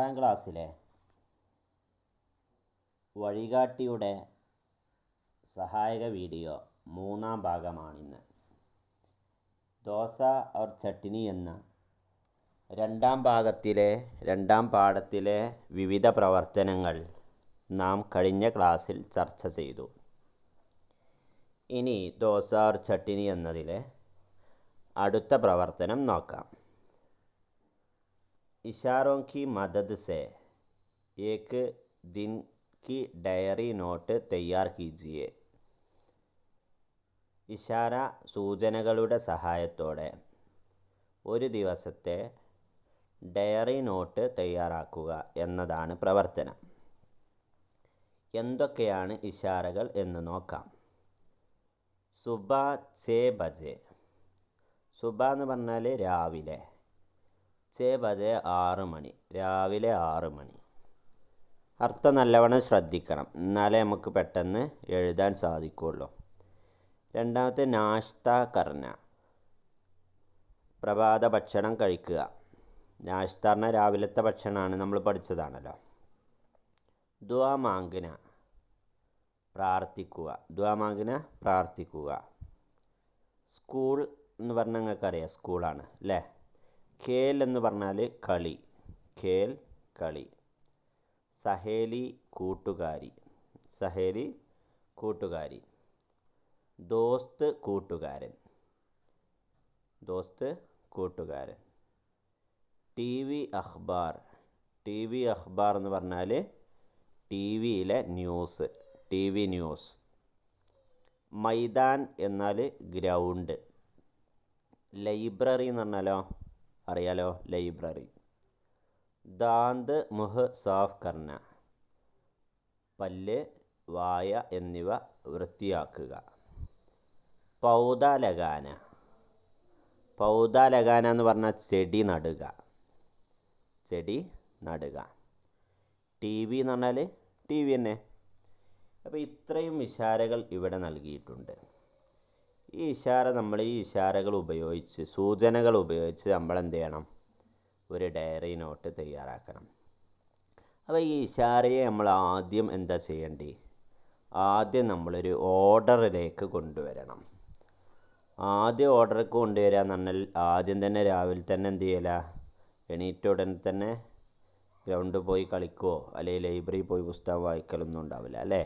6ാം ക്ലാസ്സിലെ വഴികാട്ടിയുടെ സഹായക video 3ാം ഭാഗമാണിന്ന്. Those our chutney എന്ന 2ാം പാഠത്തിലെ വിവിധ പ്രവർത്തനങ്ങൾ നാം കഴിഞ്ഞ ക്ലാസ്സിൽ ചർച്ച ചെയ്തു. ഇനി ദോസ ഔർ ചട്നി എന്നതിലെ അടുത്ത പ്രവർത്തനം നോക്കാം. इशारों की मदद से एक दिन की डायरी നോട്ട് തയ്യാർ കീജിയെ. ഇഷാര സൂചനകളുടെ സഹായത്തോടെ ഒരു ദിവസത്തെ ഡയറി നോട്ട് തയ്യാറാക്കുക എന്നതാണ് പ്രവർത്തനം. എന്തൊക്കെയാണ് ഇഷാരകൾ എന്ന് നോക്കാം. സുബ 6 ബജെ. സുബ എന്ന് പറഞ്ഞാൽ രാവിലെ. 6 ബജെ 6 മണി, രാവിലെ 6 മണി. അർത്ഥം നല്ലവണ്ണം ശ്രദ്ധിക്കണം, എന്നാലേ നമുക്ക് പെട്ടെന്ന് എഴുതാൻ സാധിക്കുള്ളൂ. രണ്ടാമത്തെ നാഷ്ത കർന, പ്രഭാത ഭക്ഷണം കഴിക്കുക. നാഷ്ത പറഞ്ഞാൽ രാവിലത്തെ ഭക്ഷണമാണ്, നമ്മൾ പഠിച്ചതാണല്ലോ. ദുആ മാംഗന, പ്രാർത്ഥിക്കുക. ദുആ മാംഗന, പ്രാർത്ഥിക്കുക. സ്കൂൾ എന്ന് പറഞ്ഞാൽ നിങ്ങൾക്കറിയാം, സ്കൂളാണ് അല്ലേ. ഖേൽ എന്ന് പറഞ്ഞാൽ കളി, ഖേൽ കളി. സഹേലി കൂട്ടുകാരി, സഹേലി കൂട്ടുകാരി. ദോസ്ത് കൂട്ടുകാരൻ, ദോസ്ത് കൂട്ടുകാരൻ. ടി വി അഖ്ബാർ, ടി വി അഖ്ബാർ എന്ന് പറഞ്ഞാൽ ടി വിയിലെ ന്യൂസ്, ടി വി ന്യൂസ്. മൈദാൻ എന്നാൽ ഗ്രൗണ്ട്. ലൈബ്രറി എന്ന് പറഞ്ഞാലോ, അറിയാലോ, ലൈബ്രറി. ദാന്ത് മുഹ് സാഫ് കർന, പല്ല്, വായ എന്നിവ വൃത്തിയാക്കുക. പൗദ ലഗാന, പൗദ ലഗാന എന്ന് പറഞ്ഞാൽ ചെടി നടുക, ചെടി നടുക. ടി വി എന്ന് പറഞ്ഞാൽ ടി വി തന്നെ. അപ്പോൾ ഇത്രയും ഇഷാരകൾ ഇവിടെ നൽകിയിട്ടുണ്ട്. ഈ ഇഷാരകൾ ഉപയോഗിച്ച്, സൂചനകൾ ഉപയോഗിച്ച് നമ്മൾ എന്ത് ചെയ്യണം, ഒരു ഡയറി നോട്ട് തയ്യാറാക്കണം. അപ്പോൾ ഈ ഇഷാരയെ നമ്മൾ ആദ്യം എന്താ ചെയ്യേണ്ടത്, ആദ്യം നമ്മളൊരു ഓർഡറിലേക്ക് കൊണ്ടുവരണം. ആദ്യം ഓർഡർക്ക് കൊണ്ടുവരിക എന്ന് പറഞ്ഞാൽ ആദ്യം തന്നെ രാവിലെ തന്നെ എന്ത് ചെയ്യില്ല, എണീറ്റ ഉടനെ തന്നെ ഗ്രൗണ്ടിൽ പോയി കളിക്കുകയോ അല്ലെങ്കിൽ ലൈബ്രറിയിൽ പോയി പുസ്തകം വായിക്കലൊന്നും ഉണ്ടാവില്ല അല്ലേ.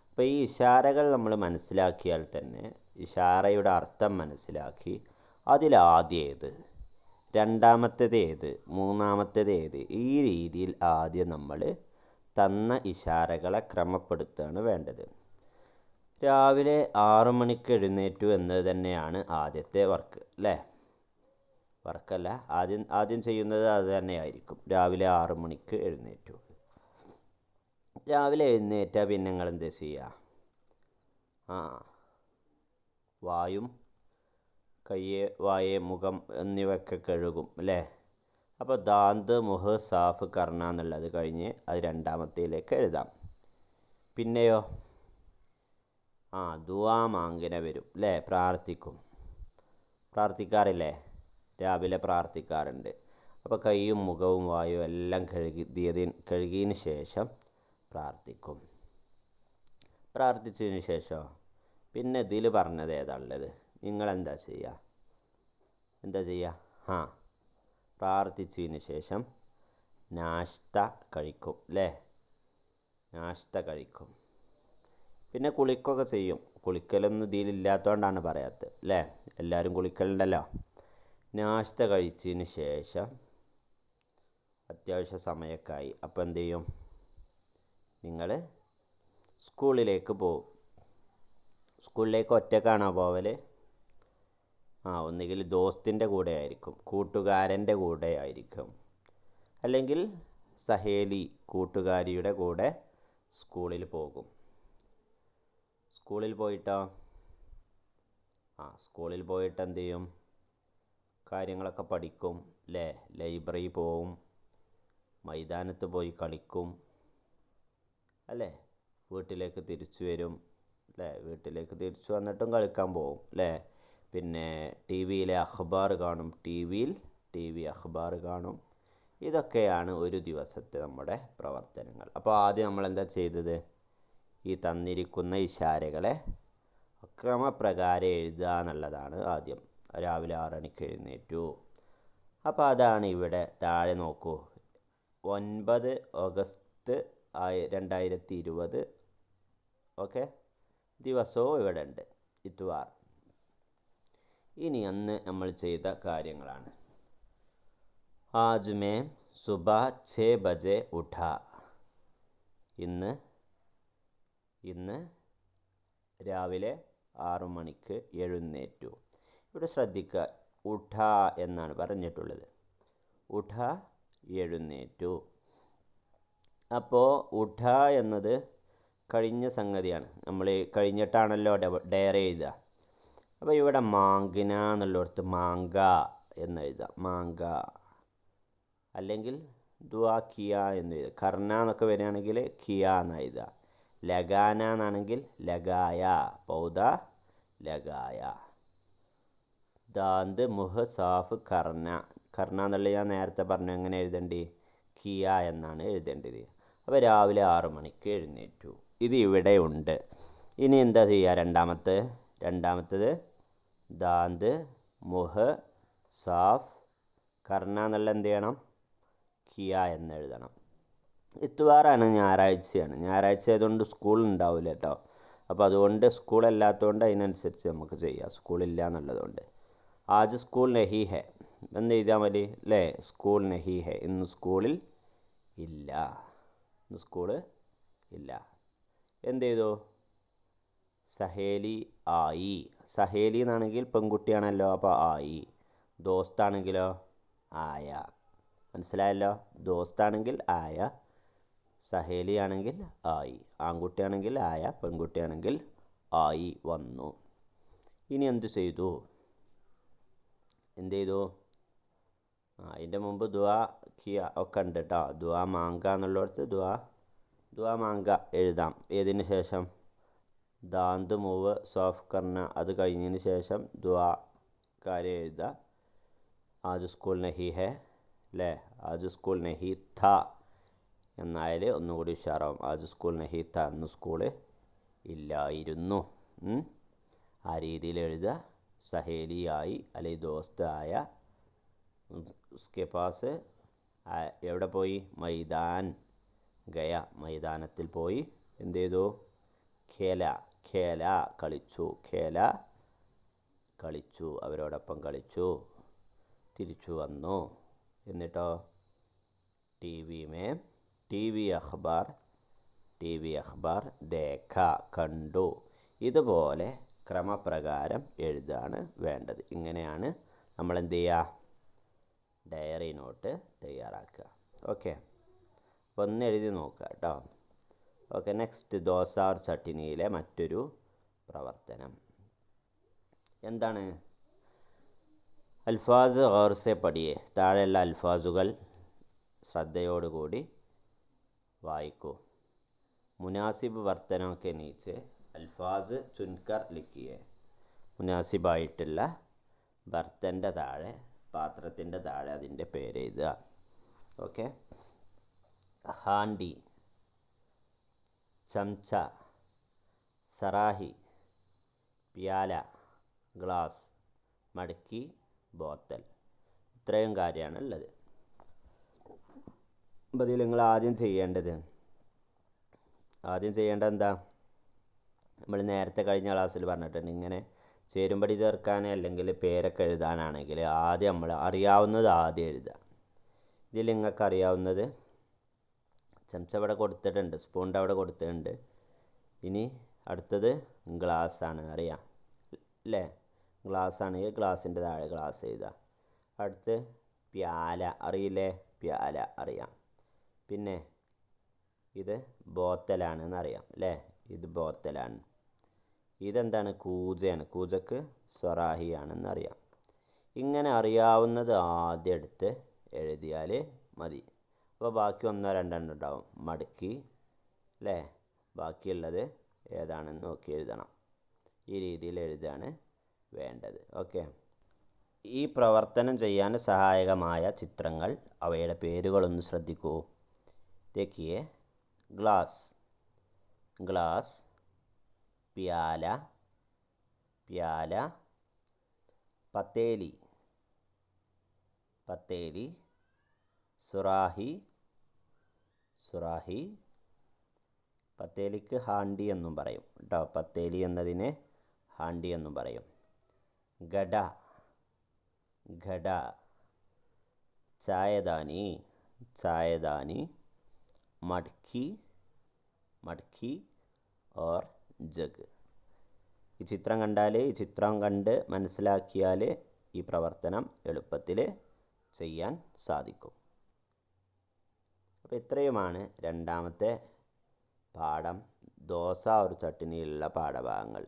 അപ്പോൾ ഈ ഇഷാരകൾ നമ്മൾ മനസ്സിലാക്കിയാൽ തന്നെ, ഇഷാറയുടെ അർത്ഥം മനസ്സിലാക്കി അതിലാദ്യം ഏത്, രണ്ടാമത്തേത് ഏത്, മൂന്നാമത്തേത് ഏത്, ഈ രീതിയിൽ ആദ്യം നമ്മൾ തന്ന ഇഷാരകളെ ക്രമപ്പെടുത്തുകയാണ് വേണ്ടത്. രാവിലെ 6 മണിക്ക് എഴുന്നേറ്റു എന്നത് തന്നെയാണ് ആദ്യത്തെ വർക്ക് അല്ലേ. വർക്കല്ല, ആദ്യം ചെയ്യുന്നത് അത് തന്നെയായിരിക്കും. രാവിലെ 6 മണിക്ക് എഴുന്നേറ്റു. രാവിലെ എഴുന്നേറ്റാൽ പിന്നെ നിങ്ങൾ എന്ത് ചെയ്യുക, വായും കയ്യ്, വായ, മുഖം എന്നിവയൊക്കെ കഴുകും അല്ലേ. അപ്പോൾ ദാന്ത് മുഹ് സാഫ് കർണ എന്നുള്ളത് കഴിഞ്ഞ് അത് രണ്ടാമത്തേലേക്ക് എഴുതാം. പിന്നെയോ ദുആ മാംഗന വരും അല്ലേ, പ്രാർത്ഥിക്കും. പ്രാർത്ഥിക്കാറില്ലേ, രാവിലെ പ്രാർത്ഥിക്കാറുണ്ട്. അപ്പോൾ കൈയും മുഖവും വായും എല്ലാം കഴുകിയതിന് ശേഷം പ്രാർത്ഥിക്കും. പ്രാർത്ഥിച്ചതിന് ശേഷം പിന്നെ ഇതിൽ പറഞ്ഞത് ഏതാണുള്ളത്, നിങ്ങളെന്താ ചെയ്യുക, പ്രാർത്ഥിച്ചതിന് ശേഷം നാഷ്ത കഴിക്കും അല്ലേ, നാഷ്ത കഴിക്കും. പിന്നെ കുളിക്കൊക്കെ ചെയ്യും. കുളിക്കലൊന്നും ഇതിലില്ലാത്തതുകൊണ്ടാണ് പറയാത്തത് അല്ലേ, എല്ലാവരും കുളിക്കലുണ്ടല്ലോ. നാഷ്ത കഴിച്ചതിന് ശേഷം അത്യാവശ്യ സമയമൊക്കെ അപ്പോൾ എന്ത് ചെയ്യും, നിങ്ങൾ സ്കൂളിലേക്ക് പോകും. സ്കൂളിലേക്ക് ഒറ്റക്കാണോ പോവൽ? ഒന്നുകിൽ ദോസ്തിൻ്റെ കൂടെ ആയിരിക്കും, കൂട്ടുകാരൻ്റെ കൂടെ ആയിരിക്കും, അല്ലെങ്കിൽ സഹേലി കൂട്ടുകാരിയുടെ കൂടെ സ്കൂളിൽ പോകും. സ്കൂളിൽ പോയിട്ടോ സ്കൂളിൽ പോയിട്ട് എന്ത് ചെയ്യും, കാര്യങ്ങളൊക്കെ പഠിക്കും അല്ലേ. ലൈബ്രറി പോവും, മൈതാനത്ത് പോയി കളിക്കും അല്ലേ. വീട്ടിലേക്ക് തിരിച്ചു വരും അല്ലേ, വീട്ടിലേക്ക് തിരിച്ചു വന്നിട്ടും കളിക്കാൻ പോകും അല്ലേ. പിന്നെ ടി വിയിലെ അഖ്ബാർ കാണും, ടി വി അഖ്ബാർ കാണും. ഇതൊക്കെയാണ് ഒരു ദിവസത്തെ നമ്മുടെ പ്രവർത്തനങ്ങൾ. അപ്പോൾ ആദ്യം നമ്മൾ എന്താ ചെയ്തത്? ഈ തന്നിരിക്കുന്ന ഇശാരകളെ ക്രമപ്രകാരം എഴുതുക എന്നുള്ളതാണ് ആദ്യം. രാവിലെ 6 മണിക്ക് എഴുന്നേറ്റു. അപ്പോൾ അതാണ് ഇവിടെ താഴെ നോക്കൂ. 9 ഓഗസ്റ്റ് 2020. ഓക്കെ, ദിവസവും ഇവിടെ ഉണ്ട്, ഇത്വാർ. ഇനി അന്ന് നമ്മൾ ചെയ്ത കാര്യങ്ങളാണ്. ആജ് മേ സുബഹ 6 ബജെ ഉഠ. ഇന്ന് രാവിലെ 6 മണിക്ക് എഴുന്നേറ്റു. ഇവിടെ ശ്രദ്ധിക്കുക, ഉഠ എന്നാണ് പറഞ്ഞിട്ടുള്ളത്. ഉഠ, എഴുന്നേറ്റു. അപ്പോൾ ഉഠ എന്നത് കഴിഞ്ഞ സംഗതിയാണ്. നമ്മൾ കഴിഞ്ഞിട്ടാണല്ലോ ഡയറി എഴുതുക. അപ്പോൾ ഇവിടെ മാങ്കിന എന്നുള്ളിടത്ത് മാങ്ക എന്ന് എഴുതാം, മാങ്ക. അല്ലെങ്കിൽ ദുആ കിയ എന്ന് എഴുതുക. കർണ എന്നൊക്കെ വരികയാണെങ്കിൽ കിയ എന്ന് എഴുതുക. ലഗാന എന്നാണെങ്കിൽ ലഗായ, പൗദ ലഗായ. ദാന്ത് മുഹ് സാഫ് കർണ. കർണ എന്നുള്ളത് ഞാൻ നേരത്തെ പറഞ്ഞു, എങ്ങനെ എഴുതേണ്ടി? കിയ എന്നാണ് എഴുതേണ്ടത്. അപ്പോൾ രാവിലെ 6 മണിക്ക് എഴുന്നേറ്റു. ഇത് ഇവിടെ ഉണ്ട്. ഇനി എന്താ ചെയ്യുക? രണ്ടാമത്തത് ദാന്ത് മുഹ് സാഫ് കർണ എന്നുള്ള എന്ത് ചെയ്യണം? കിയ എന്ന് എഴുതണം. ഇത്വാറാണ്, ഞായറാഴ്ചയാണ്. ഞായറാഴ്ച ആയതുകൊണ്ട് സ്കൂൾ ഉണ്ടാവില്ല കേട്ടോ. അപ്പോൾ അതുകൊണ്ട് സ്കൂളല്ലാത്തതുകൊണ്ട് അതിനനുസരിച്ച് നമുക്ക് ചെയ്യാം. സ്കൂളില്ല എന്നുള്ളതുകൊണ്ട്. ആജ് സ്കൂൾ നഹി ഹെ എന്ന് എഴുതിയാൽ മതി അല്ലേ? സ്കൂൾ നഹി ഹെ, ഇന്ന് സ്കൂളിൽ ഇല്ല. ഇന്ന് സ്കൂള് ഇല്ല. എന്ത് ചെയ്തു? സഹേലി ആയി. സഹേലി എന്നാണെങ്കിൽ പെൺകുട്ടിയാണല്ലോ, അപ്പോൾ ആയി. ദോസ്താണെങ്കിലോ ആയ. മനസ്സിലായല്ലോ? ദോസ്താണെങ്കിൽ ആയ, സഹേലി ആണെങ്കിൽ ആയി. ആൺകുട്ടിയാണെങ്കിൽ ആയ, പെൺകുട്ടിയാണെങ്കിൽ ആയി വന്നു. ഇനി എന്ത് ചെയ്തു? അതിൻ്റെ മുമ്പ് ദുആ കിയ ഒക്കെ ഉണ്ട് കേട്ടോ. ദുആ മാങ്ക എന്നുള്ളിടത്ത് ദുആ മാങ്ക എഴുതാം. ഏതിന് ശേഷം? ദാന്ത് മൂവ് സോഫ് കർണ, അത് കഴിഞ്ഞതിന് ശേഷം ദുആ കാര്യം എഴുതാം. ആജ് സ്കൂൾ നഹി ഹെ അല്ലേ? ആജ് സ്കൂൾ നഹി ഥ എന്നായാൽ ഒന്നുകൂടി ഉഷാറാവും. ആജ് സ്കൂൾ നഹി ഥ, അന്ന് സ്കൂള് ഇല്ലായിരുന്നു. ആ രീതിയിൽ എഴുതുക. സഹേലി ആയി അല്ലെങ്കിൽ ദോസ്ത് ആയ. ഉസ്കെ പാസ് എവിടെ പോയി? മൈദാൻ ഗയ, മൈതാനത്തിൽ പോയി എന്ത് ചെയ്തു? ഖേല കളിച്ചു, അവരോടൊപ്പം കളിച്ചു. തിരിച്ചു വന്നു. എന്നിട്ടോ ടി വി അഖ്ബാർ ദേഖ, കണ്ടു. ഇതുപോലെ ക്രമപ്രകാരം എഴുതാണ് വേണ്ടത്. ഇങ്ങനെയാണ് നമ്മൾ എന്ത് ചെയ്യുക? ഡയറി നോട്ട് തയ്യാറാക്കുക. ഓക്കെ, അപ്പോൾ ഒന്ന് എഴുതി നോക്കുക കേട്ടോ. ഓക്കെ, നെക്സ്റ്റ് ദോസ ഓർ ചട്ടിനിയിലെ മറ്റൊരു പ്രവർത്തനം എന്താണ്? അൽഫാസ് ഗൗർ സെ പഠിയേ. താഴെയുള്ള അൽഫാസുകൾ ശ്രദ്ധയോടുകൂടി വായിക്കൂ. മുനാസിബ് ബർത്തനോ കെ നീച്ചെ അൽഫാസ് ചുൻകർ ലിഖിയേ. മുനാസിബായിട്ടുള്ള ബർത്തൻ്റെ താഴെ, പാത്രത്തിൻ്റെ താഴെ അതിൻ്റെ പേര് എഴുതുക. ഓക്കെ. ഹാൻഡി, ചംച്ച, സറാഹി, പ്യാല, ഗ്ലാസ്, മടക്കി, ബോത്തൽ. ഇത്രയും കാര്യമാണ് ഉള്ളത്. അപ്പോൾ ഇതിൽ നിങ്ങൾ ആദ്യം ചെയ്യേണ്ടത് എന്താ? നമ്മൾ നേരത്തെ കഴിഞ്ഞ ക്ലാസ്സിൽ പറഞ്ഞിട്ടുണ്ട്, ഇങ്ങനെ ചേരുംപടി ചേർക്കാൻ അല്ലെങ്കിൽ പേരൊക്കെ എഴുതാനാണെങ്കിൽ ആദ്യം നമ്മൾ അറിയാവുന്നത് ആദ്യം എഴുതുക. ഇതിൽ നിങ്ങൾക്ക് അറിയാവുന്നത് ചമച്ച അവിടെ കൊടുത്തിട്ടുണ്ട്, സ്പൂണിൻ്റെ അവിടെ കൊടുത്തിട്ടുണ്ട്. ഇനി അടുത്തത് ഗ്ലാസ് ആണ്, അറിയാം അല്ലേ? ഗ്ലാസ് ആണെങ്കിൽ ഗ്ലാസിൻ്റെ താഴെ ഗ്ലാസ് എഴുതുക. അടുത്ത് പ്യാല, അറിയില്ലേ? പ്യാല അറിയാം. പിന്നെ ഇത് ബോത്തലാണെന്ന് അറിയാം അല്ലേ? ഇത് ബോത്തലാണ്. ഇതെന്താണ്? കൂജയാണ്. കൂജക്ക് സ്വറാഹിയാണെന്ന് അറിയാം. ഇങ്ങനെ അറിയാവുന്നത് ആദ്യം എടുത്ത് എഴുതിയാൽ മതി. അപ്പോൾ ബാക്കി 1 2 ഉണ്ടാവും. മടക്കി അല്ലേ? ബാക്കിയുള്ളത് ഏതാണെന്ന് നോക്കി എഴുതണം. ഈ രീതിയിൽ എഴുതാണ് വേണ്ടത്. ഓക്കെ. ഈ പ്രവർത്തനം ചെയ്യാൻ സഹായകമായ ചിത്രങ്ങൾ അവയുടെ പേരുകളൊന്ന് ശ്രദ്ധിക്കൂ. देखिए ग्लास, ग्लास, प्याला, प्याला, पतेली, पतेली, सुराही, സുറാഹി. പത്തേലിക്ക് ഹാണ്ടി എന്നും പറയും കേട്ടോ. പത്തേലി എന്നതിനെ ഹാണ്ടി എന്നും പറയും. ഗഡ, ഘട, ചായദാനി, ചായദാനി, മഡ്ക്കി, മഡ്ക്കി ഓർ ജഗ്. ഈ ചിത്രം കണ്ട് മനസ്സിലാക്കിയാൽ ഈ പ്രവർത്തനം എളുപ്പത്തിൽ ചെയ്യാൻ സാധിക്കും. അപ്പോൾ ഇത്രയുമാണ് രണ്ടാമത്തെ പാഠം ദോസ ഒരു ചട്ടിനിയിലുള്ള പാഠഭാഗങ്ങൾ.